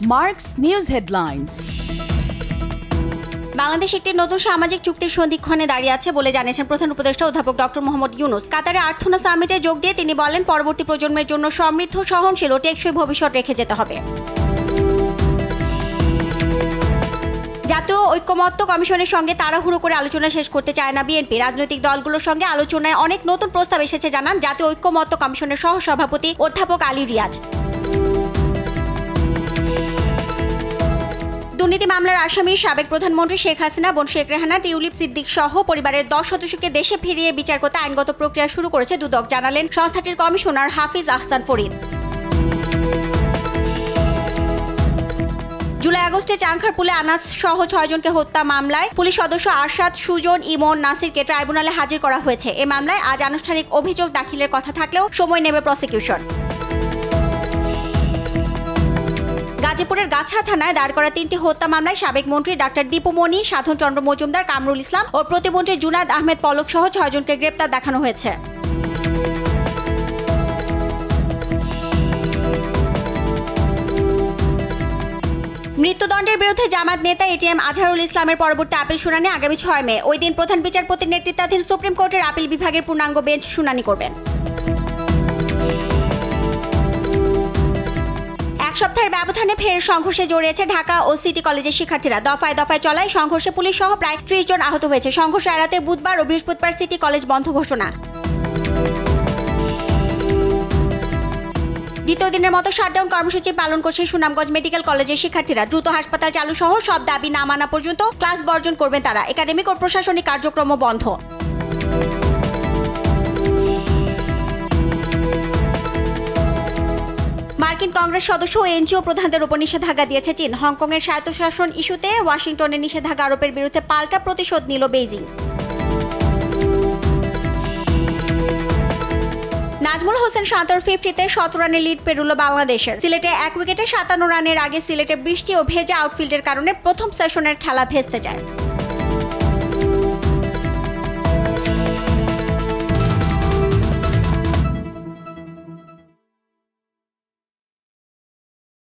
Mark's News Headlines. Bangladesh একটি নতুন সামাজিক চুক্তির সন্ধিক্ষণে দাঁড়িয়ে আছে বলে জানিয়েছেন প্রধান উপদেষ্টা অধ্যাপক ডক্টর মোহাম্মদ ইউনূস। কাতারে আর্থনা সামিটে যোগ দিয়ে তিনি বলেন, পরবর্তী প্রজন্মের জন্য সমৃদ্ধ, সহনশীল ও টেকসই ভবিষ্যৎ রেখে যেতে হবে। জাতীয় ঐক্যমত্য কমিশনের সঙ্গে তাড়াহুড়ো করে আলোচনা শেষ করতে চায় না বিএনপি। রাজনৈতিক দলগুলোর সঙ্গে আলোচনায় অনেক নতুন প্রস্তাব এসেছে জানান জাতীয় ঐক্যমত্য কমিশনের সহসভাপতি অধ্যাপক আলী রিয়াজ। দুর্নীতি মামলার আসামি সাবেক প্রধানমন্ত্রী শেখ হাসিনা, বোন শেখ রেহানা, টিউলিপ সিদ্দিক সহ পরিবারের 10 সদস্যকে দেশে ফিরিয়ে বিচার করতে আইনগত প্রক্রিয়া শুরু করেছে দুদক, জানালেন সংস্থাটির কমিশনার হাফিজ আহসান ফরিদ। জুলাই আগস্টে চাংখারপুলে আনাস সহ 6 জনকে হত্যা মামলায় পুলিশ সদস্য আরশাদ, সুজন, ইমন, নাসিরকে ট্রাইব্যুনালে হাজির করা হয়েছে। এ মামলায় আজ আনুষ্ঠানিক অভিযোগ দাখিলের কথা থাকলেও সময় নেবে প্রসিকিউশন। গাজীপুরের গাছা থানায় দাঁড় করা 3টি হত্যা মামলায় সাবেক মন্ত্রী ডাক্তার দীপুমণি, সাধন চন্দ্র মজুমদার, কামরুল ইসলাম ও প্রতিমন্ত্রী জুনায়েদ আহমেদ পলক সহ 6 জনকে গ্রেপ্তার দেখানো হয়েছে। মৃত্যুদণ্ডের বিরুদ্ধে জামায়াত নেতা এটিএম আজহারুল ইসলামের পরবর্তী আপিল শুনানি আগামী 6 মে। ওই দিন প্রধান বিচারপতির নেতৃত্বাধীন সুপ্রিম কোর্টের আপিল বিভাগের পূর্ণাঙ্গ বেঞ্চ শুনানি করবেন। এক সপ্তাহের ব্যবধানে ফের সংঘর্ষে জড়িয়েছে ঢাকা ও সিটি কলেজের শিক্ষার্থীরা। দফায় দফায় চলায় সংঘর্ষে পুলিশ সহ প্রায় 30 জন আহত হয়েছে। সংঘর্ষ এড়াতে বুধবার ও বৃহস্পতিবার সিটি কলেজ বন্ধ ঘোষণা। দ্বিতীয় দিনের মতো শাটডাউন কর্মসূচি পালন করছে সুনামগঞ্জ মেডিকেল কলেজের শিক্ষার্থীরা। দ্রুত হাসপাতাল চালু সহ সব দাবি না মানা পর্যন্ত ক্লাস বর্জন করবেন তারা। একাডেমিক ও প্রশাসনিক কার্যক্রমও বন্ধ। মার্কিন কংগ্রেস সদস্য ও এনজিও প্রধানদের উপর নিষেধাজ্ঞা দিয়েছে চীন। হংকংয়ের স্বায়ত্তশাসন ইস্যুতে ওয়াশিংটনের নিষেধাজ্ঞা আরোপের বিরুদ্ধে পাল্টা প্রতিশোধ নিল বেইজিং। নাজমুল হোসেন শান্তর 50-তে 17 রানের লিড পেরুল বাংলাদেশের। সিলেটে 1 উইকেটে 57 রানের আগে সিলেটে বৃষ্টি ও ভেজা আউটফিল্ডের কারণে প্রথম সেশনের খেলা ভেস্তে যায়।